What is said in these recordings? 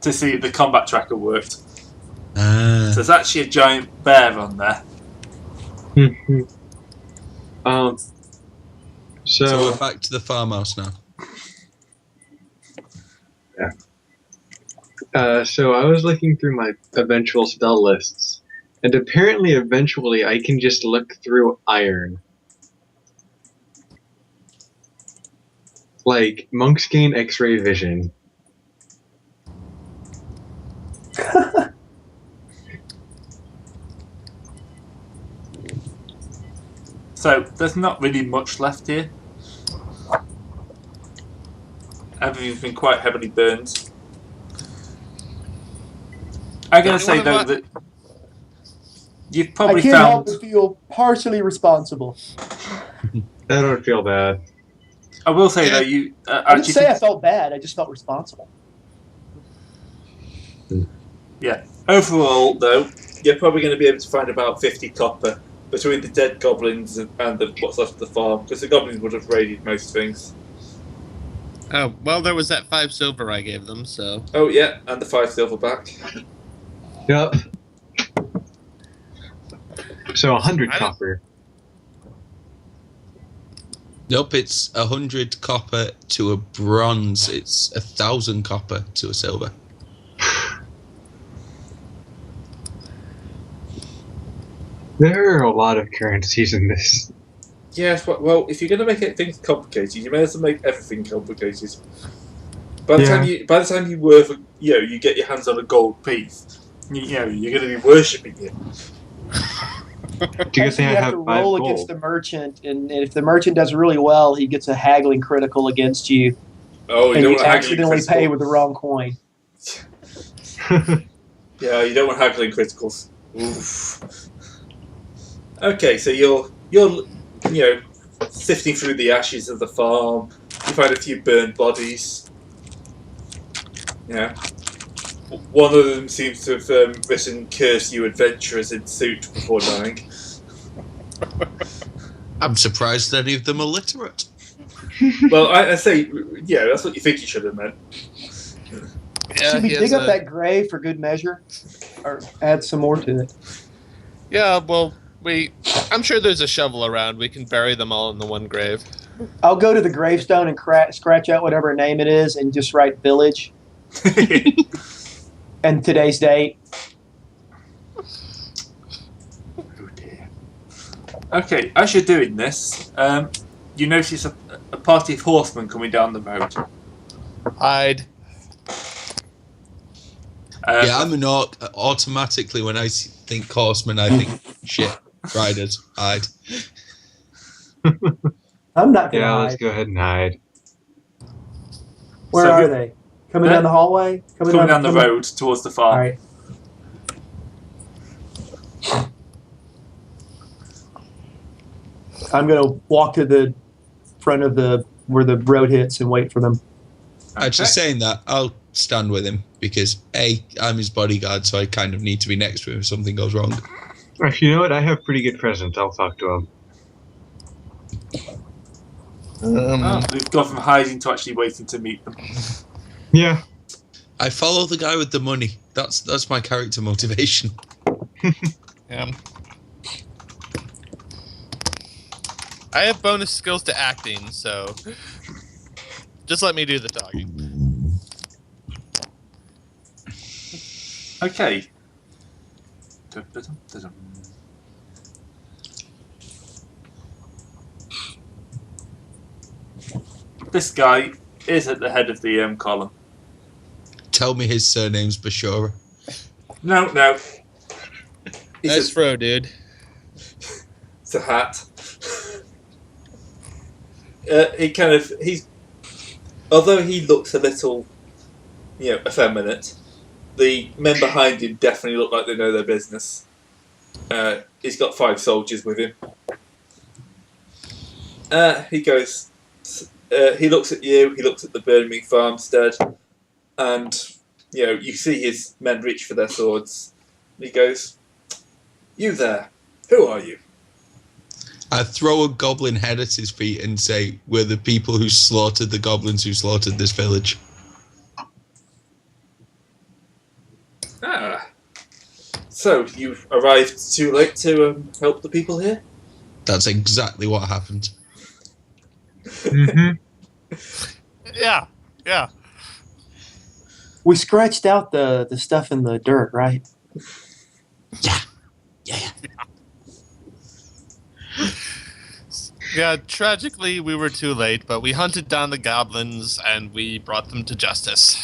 to see if the combat tracker worked. So there's actually a giant bear on there. So we're back to the farmhouse now. Yeah. So I was looking through my eventual spell lists, and apparently eventually I can just look through iron. Like, monks gain X-ray vision. So there's not really much left here. Everything's been quite heavily burned. I'm going to say, though, that you've probably I can't found... help but feel partially responsible. I don't feel bad. I will say, though, you... I didn't say I felt bad, I just felt responsible. Yeah. Overall, though, you're probably going to be able to find about 50 copper between the dead goblins and what's left of the farm, because the goblins would have raided most things. Oh, well, there was that 5 silver I gave them, so... Oh, yeah, and the 5 silver back. Yep. So 100 copper. Nope, it's 100 copper to a bronze. It's 1,000 copper to a silver. There are a lot of currencies in this. Yes, well, if you're going to make things complicated, you may as well make everything complicated. By the time you get your hands on a gold piece, you're going to be worshipping it. Do you think you have to roll against the merchant, and if the merchant does really well, he gets a haggling critical against you. Oh, and you accidentally pay with the wrong coin. Yeah, you don't want haggling criticals. Oof. Okay, so you're sifting through the ashes of the farm. You find a few burned bodies. Yeah. One of them seems to have written "Curse you adventurers" in suit before dying. I'm surprised any of them are literate. Well, I say, yeah, that's what you think you should have meant. Yeah, should we dig up that grave for good measure? Or add some more to it? Yeah, well, I'm sure there's a shovel around. We can bury them all in the one grave. I'll go to the gravestone and scratch out whatever name it is and just write village. And today's date. Oh dear. Okay, as you're doing this, you notice a party of horsemen coming down the road. Hide. Yeah, I'm an orc. Automatically, when I think horsemen, I think shit. Riders, hide. I'm not going to hide. Let's go ahead and hide. Where are they? Coming down the hallway? Coming down the road towards the farm. All right. I'm going to walk to the front of where the road hits and wait for them. Actually, saying that, I'll stand with him because I'm his bodyguard, so I kind of need to be next to him if something goes wrong. Actually, you know what? I have pretty good presence. I'll talk to him. We've gone from hiding to actually waiting to meet them. Yeah. I follow the guy with the money. That's my character motivation. Yeah. I have bonus skills to acting, so just let me do the talking. Okay. This guy is at the head of the column. Tell me his surname's Bashora. No. Nice throw, dude. It's a hat. Although he looks a little, effeminate, the men behind him definitely look like they know their business. He's got 5 soldiers with him. He goes, he looks at you, he looks at the Birmingham farmstead, and, you see his men reach for their swords. He goes, "You there, who are you?" I throw a goblin head at his feet and say, "We're the people who slaughtered the goblins who slaughtered this village." Ah. So, you arrived too late to help the people here? That's exactly what happened. Mm-hmm. Yeah. We scratched out the stuff in the dirt, right? Yeah. Yeah, tragically, we were too late, but we hunted down the goblins and we brought them to justice.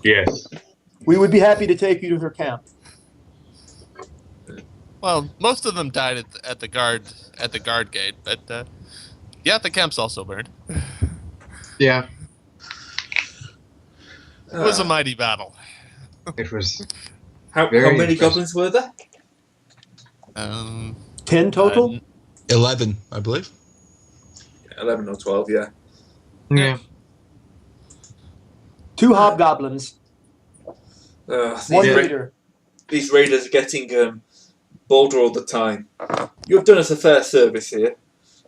Yes. We would be happy to take you to their camp. Well, most of them died at the guard gate, but yeah, the camp's also burned. Yeah. It was a mighty battle. It was. How Very many impressive. goblins were there? 10 total? 11, I believe. 11 or 12, yeah. Yeah. 2 hobgoblins. These, 1 Yeah. raider. these raiders are getting bolder all the time. You have done us a fair service here.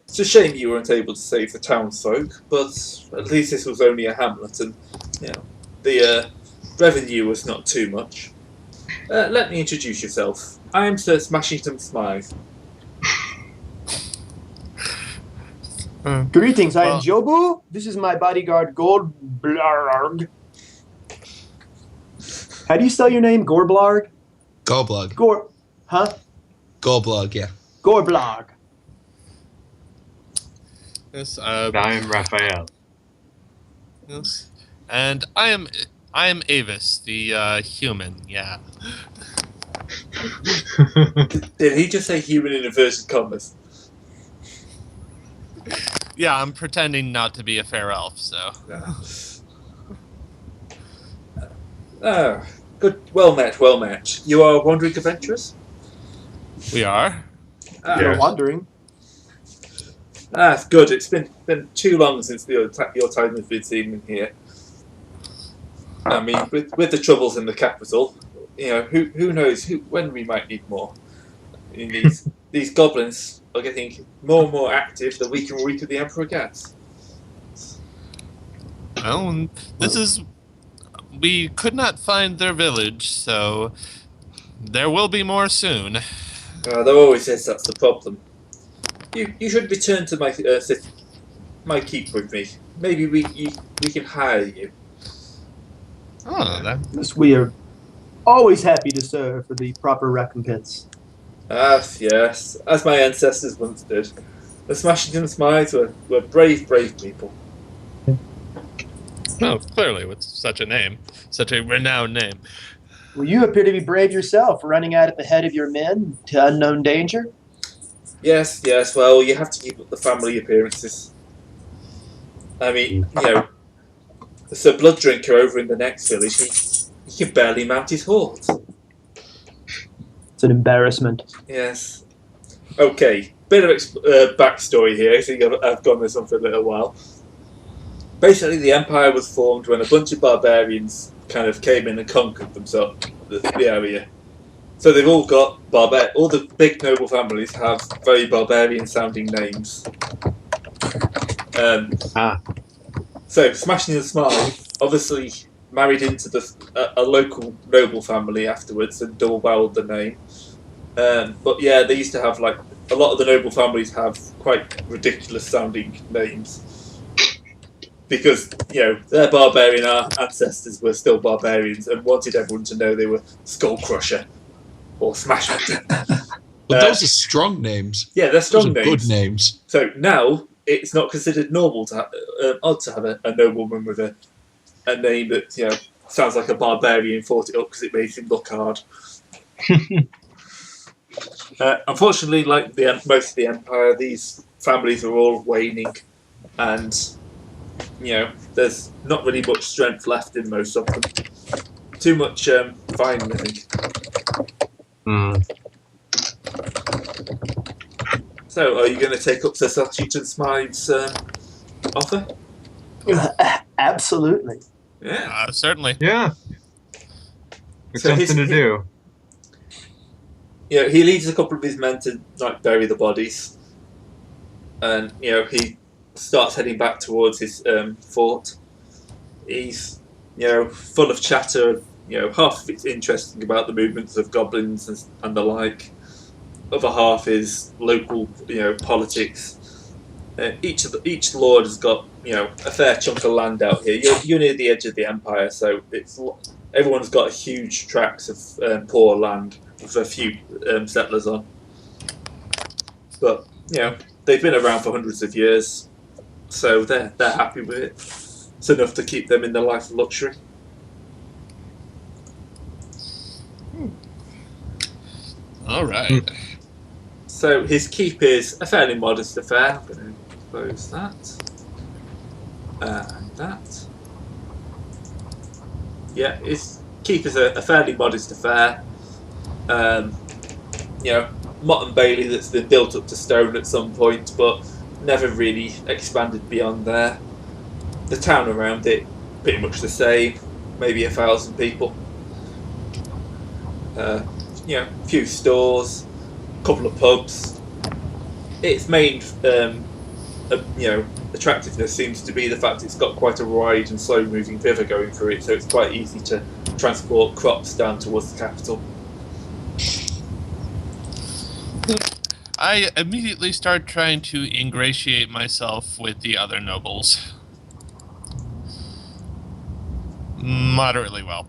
It's a shame you weren't able to save the townsfolk, but at least this was only a hamlet, and the revenue was not too much. Let me introduce yourself. I am Sir Smashington Smythe. Greetings, I am Well- Jobu. This is my bodyguard, Gorblarg. How do you spell your name? Gorblarg? Goblog. Goblog, yeah. Gorblarg. Yes, I am Raphael. yes. And I am Avis, the human. Yeah. Did he just say human in inverted commas? Yeah, I'm pretending not to be a fair elf, so. Good. Well met. You are wandering adventurers? We are. You're wondering. Good. It's been too long since your time has been seen in here. I mean, with the troubles in the capital, who knows when we might need more. I mean, these goblins are getting more and more active the weaker and weaker the Emperor gets. Well, we could not find their village, so there will be more soon. There always is. That's the problem. You should return to my keep with me. Maybe we can hire you. Oh, Yes, we are always happy to serve for the proper recompense. Yes, as my ancestors once did. The Smashington Smythes were brave people. no, clearly with such a name, such a renowned name. Well, you appear to be brave yourself, running out at the head of your men to unknown danger. Yes, well, you have to keep up the family appearances. I mean, there's a blood drinker over in the next village. He can barely mount his horse. It's an embarrassment. Yes. Okay, bit of backstory here. I think I've gone this on for a little while. Basically, the Empire was formed when a bunch of barbarians kind of came in and conquered themselves, the area. So they've all got all the big noble families have very barbarian-sounding names. So Smashing the Smythe obviously married into a local noble family afterwards and double-barreled the name. But yeah, they used to have a lot of the noble families have quite ridiculous-sounding names. Because, their barbarian ancestors were still barbarians and wanted everyone to know they were Skull Crusher or Smashington. But those are strong names. Yeah, they're strong Those are names. good names. So now it's not considered normal to odd to have a nobleman with a name that sounds like a barbarian fought it up because it made him look hard. Unfortunately, like most of the Empire, these families are all waning, and there's not really much strength left in most of them. Too much fighting, I think. So, are you going to take up Sir Smashington Smythe's offer? Absolutely. Yeah. Certainly. Yeah. It's So something to do. He leads a couple of his men to bury the bodies, and he starts heading back towards his fort. He's full of chatter of half of it's interesting about the movements of goblins and the like. Other half is local, politics. Each lord has got a fair chunk of land out here. You're near the edge of the empire, so everyone's got huge tracts of poor land with a few settlers on. But they've been around for hundreds of years, so they're happy with it. It's enough to keep them in the life of luxury. All right. So his keep is a fairly modest affair. I'm going to close that. And that. Yeah, his keep is a fairly modest affair. Motte and Bailey that's been built up to stone at some point, but never really expanded beyond there. The town around it, pretty much the same, maybe 1,000 people. A few stores, a couple of pubs. Its main, attractiveness seems to be the fact it's got quite a wide and slow-moving river going through it, so it's quite easy to transport crops down towards the capital. I immediately start trying to ingratiate myself with the other nobles. Moderately well.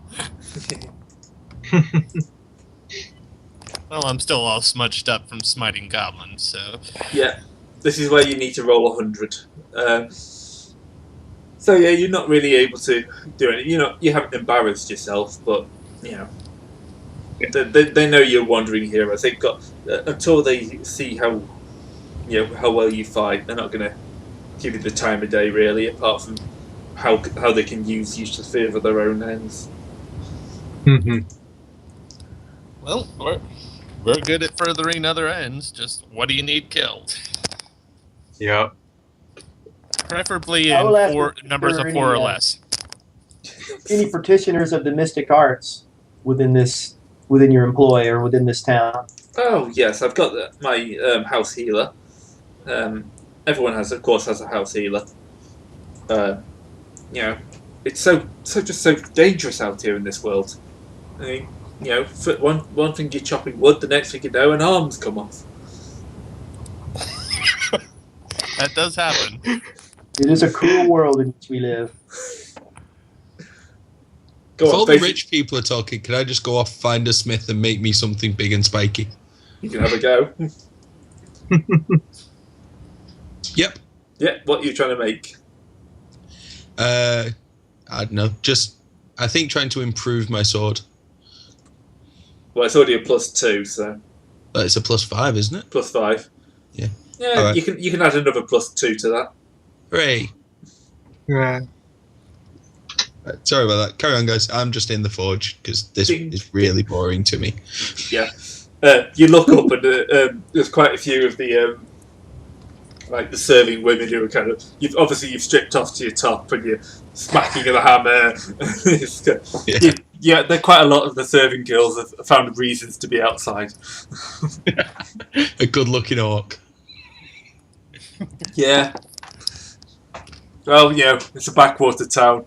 Well, I'm still all smudged up from smiting goblins, so... Yeah, this is where you need to roll 100. So yeah, you're not really able to do it. You haven't embarrassed yourself, but they know you're wandering heroes. They've got until they see how well you fight. They're not going to give you the time of day really, apart from how they can use you to further their own ends. Well, we're good at furthering other ends. Just what do you need killed? Yeah. Preferably I will ask in if numbers there of are 4 or any, less. Any practitioners of the mystic arts within your employ or within this town? Oh yes, I've got my house healer. Everyone has a house healer. It's so dangerous out here in this world. I mean, for one thing you're chopping wood, the next thing you know, an arm's come off. That does happen. It is a cruel world in which we live. Go If on, all the basically, rich people are talking, can I just go off, find a smith, and make me something big and spiky? you can have a go. Yep. Yeah, what are you trying to make? I don't know. I think trying to improve my sword. Well, it's already a +2, so But it's a +5, isn't it? +5. Yeah. Yeah, All right. you can add another +2 to that. Hooray. Yeah. Sorry about that. Carry on, guys. I'm just in the forge because this Ding. is really boring to me. Yeah. You look up and there's quite a few of the the serving women who are kind of you've stripped off to your top and you're smacking with a hammer. There are quite a lot of the serving girls have found reasons to be outside. A good-looking orc. Yeah. Well, it's a backwater town.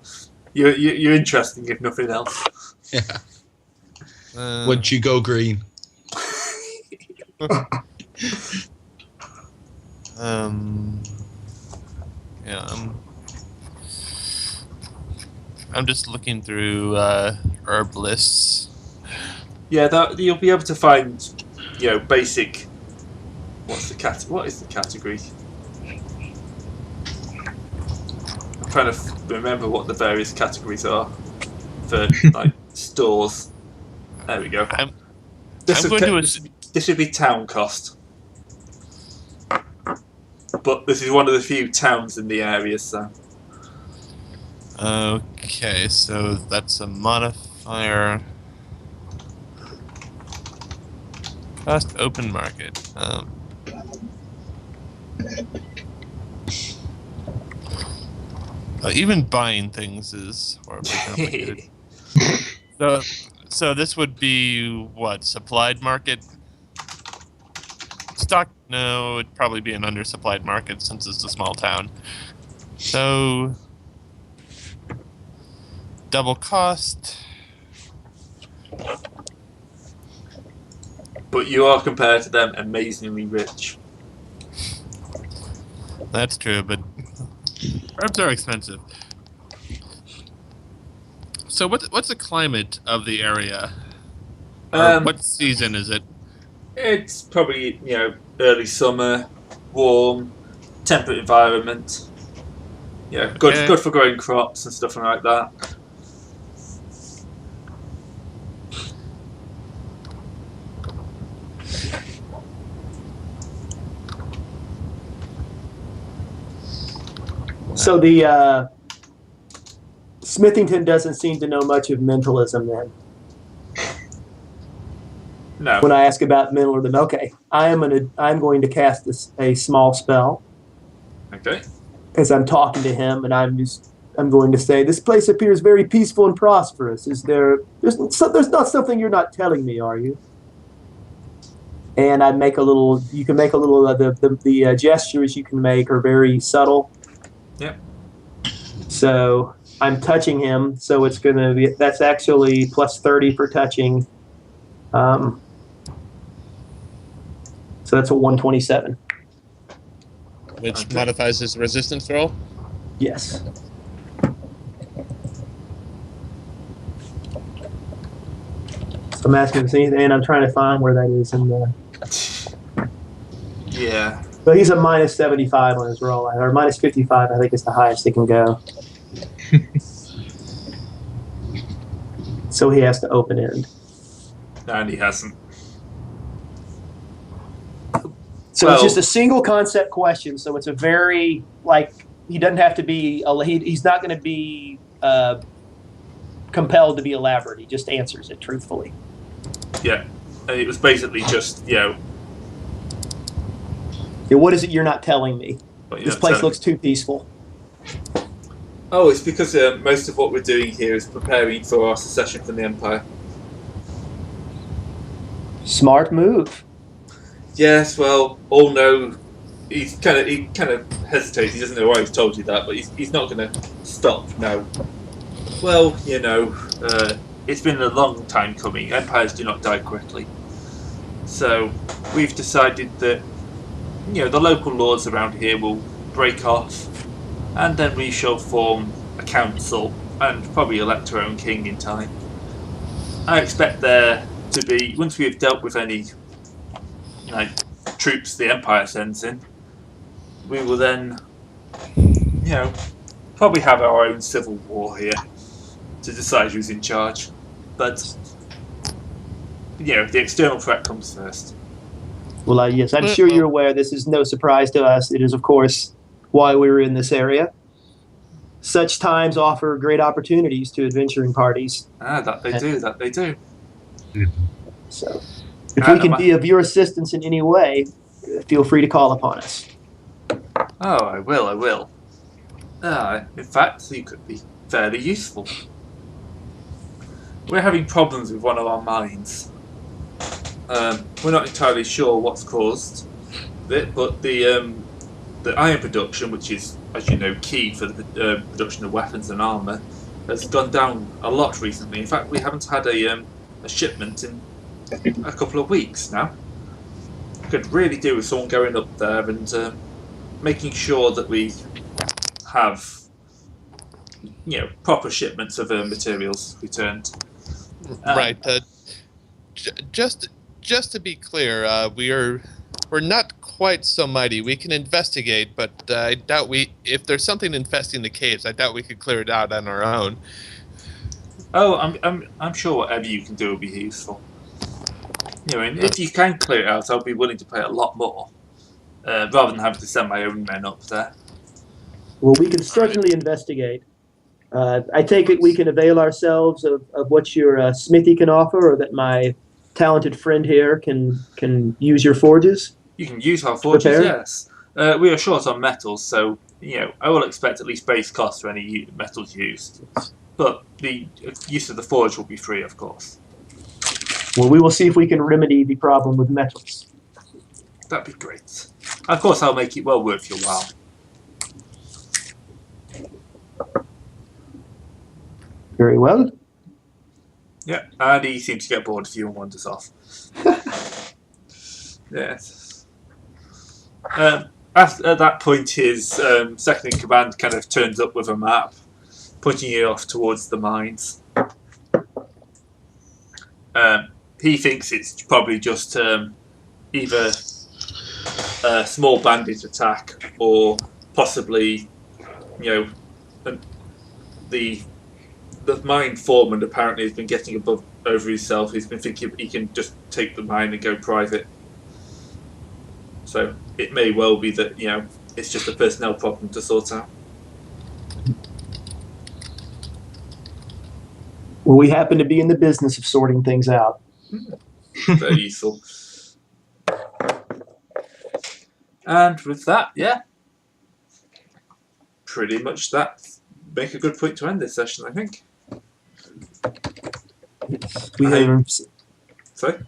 You're interesting if nothing else. Yeah. Once you go green. I'm just looking through herb lists. Yeah, you'll be able to find, basic. What is the category? I'm trying to remember what the various categories are for stores. There we go. This would be town cost, but this is one of the few towns in the area, so. Okay, so that's a modifier. Cost open market. Even buying things is horribly complicated. So this would be what? Supplied market? Stock? No, it'd probably be an undersupplied market since it's a small town. So double cost. But you are, compared to them, amazingly rich. That's true, but herbs are expensive. So what's the climate of the area? Or what season is it? It's probably, early summer, warm, temperate environment. Yeah, good for growing crops and stuff like that. So the Smithington doesn't seem to know much of mentalism then. No. When I ask about mentalism, okay, I'm going to cast a small spell. Okay. As I'm talking to him, and I'm going to say, this place appears very peaceful and prosperous. There's not something you're not telling me, are you? And you can make a little, the gestures you can make are very subtle. Yep. So I'm touching him, so it's going to be, that's actually plus 30 for touching. So that's a 127. Which modifies his resistance roll? Yes. So I'm asking if anything, and I'm trying to find where that is in the. Yeah. So he's a minus 75 on his roll, or minus 55. I think is the highest he can go. So he has to open end. And he hasn't. So it's just a single concept question. So it's a very, he doesn't have to be, he's not going to be compelled to be elaborate. He just answers it truthfully. Yeah. And it was basically just, What is it you're not telling me? This place looks too peaceful. Oh, it's because most of what we're doing here is preparing for our secession from the Empire. Smart move. Yes, well, all know he kind of hesitates. He doesn't know why he's told you that, but he's not going to stop now. Well, it's been a long time coming. Empires do not die quickly. So we've decided that the local lords around here will break off, and then we shall form a council and probably elect our own king in time. I expect there to be, once we have dealt with any troops the Empire sends in, we will then, probably have our own civil war here to decide who's in charge. But, the external threat comes first. Well, yes, I'm sure you're aware this is no surprise to us. It is, of course, why we're in this area. Such times offer great opportunities to adventuring parties. That they do. So, if we can be of your assistance in any way, feel free to call upon us. Oh, I will. In fact, you could be fairly useful. We're having problems with one of our mines. We're not entirely sure what's caused it, but the iron production, which is, as you know, key for the production of weapons and armour, has gone down a lot recently. In fact, we haven't had a shipment in a couple of weeks now. Could really do with someone going up there and making sure that we have proper shipments of materials returned. Right. Just to be clear, we're not quite so mighty. We can investigate, but I doubt if there's something infesting the caves, I doubt we could clear it out on our own. Oh, I'm sure whatever you can do will be useful. And if you can clear it out, I'll be willing to pay a lot more, rather than having to send my own men up there. Well, we can certainly investigate. I take it we can avail ourselves of what your smithy can offer, or that my talented friend here can use your forges? You can use our forges, yes. We are short on metals, so I will expect at least base costs for any metals used. But the use of the forge will be free, of course. Well, we will see if we can remedy the problem with metals. That'd be great. Of course, I'll make it well worth your while. Very well. Yeah, and he seems to get bored if you and wanders off. Yes. At that point, his second in command kind of turns up with a map, pointing you off towards the mines. He thinks it's probably just either a small bandit attack or possibly, the mine foreman apparently has been getting over himself. He's been thinking he can just take the mine and go private. So it may well be that it's just a personnel problem to sort out. Well, we happen to be in the business of sorting things out. Very useful. And with that, pretty much that make a good point to end this session, I think. Sorry?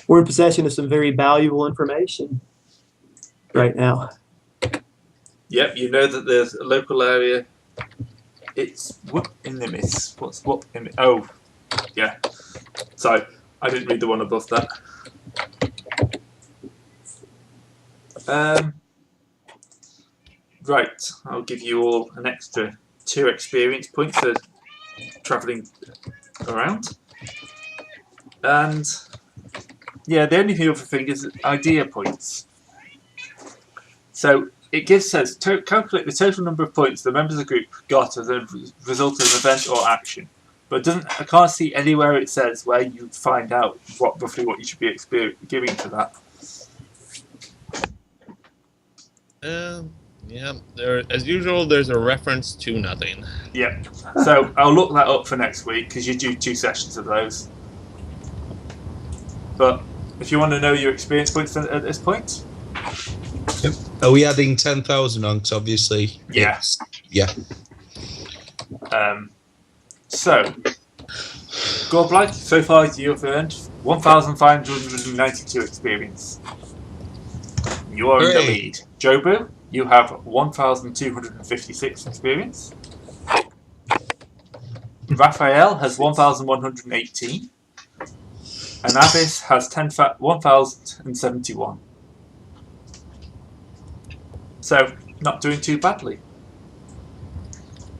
We're in possession of some very valuable information right now. Yep, you know that there's a local area. It's what Inimis. What's what? Oh, yeah. Sorry, I didn't read the one above that. Right, I'll give you all an extra 2 experience points for travelling around. And yeah, the only other thing is idea points. So it says calculate the total number of points the members of the group got as a result of an event or action, but I can't see anywhere it says where you find out roughly what you should be giving to that. Yeah. There, as usual, there's a reference to nothing. Yeah. So I'll look that up for next week because you do 2 sessions of those. But if you want to know your experience points at this point. Yep. Are we adding 10,000 on? Because obviously, yeah. So, Gorblag, so far you've earned 1,592 experience. You are in the lead. Jobu, you have 1,256 experience. Raphael has 1,118. And Abyss has 1,071. So, not doing too badly.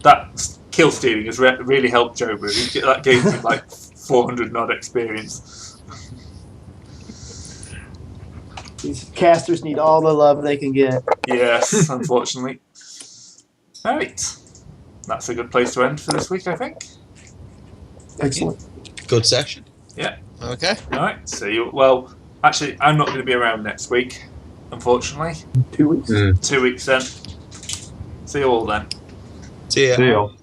That kill stealing has really helped Jobu. That gave him like 400 odd experience. These casters need all the love they can get. Yes, unfortunately. Alright. That's a good place to end for this week, I think. Excellent. Good session. Yeah. Okay. Alright, see you. Well, actually, I'm not going to be around next week, unfortunately. 2 weeks. 2 weeks then. See you all then. See ya. See y'all.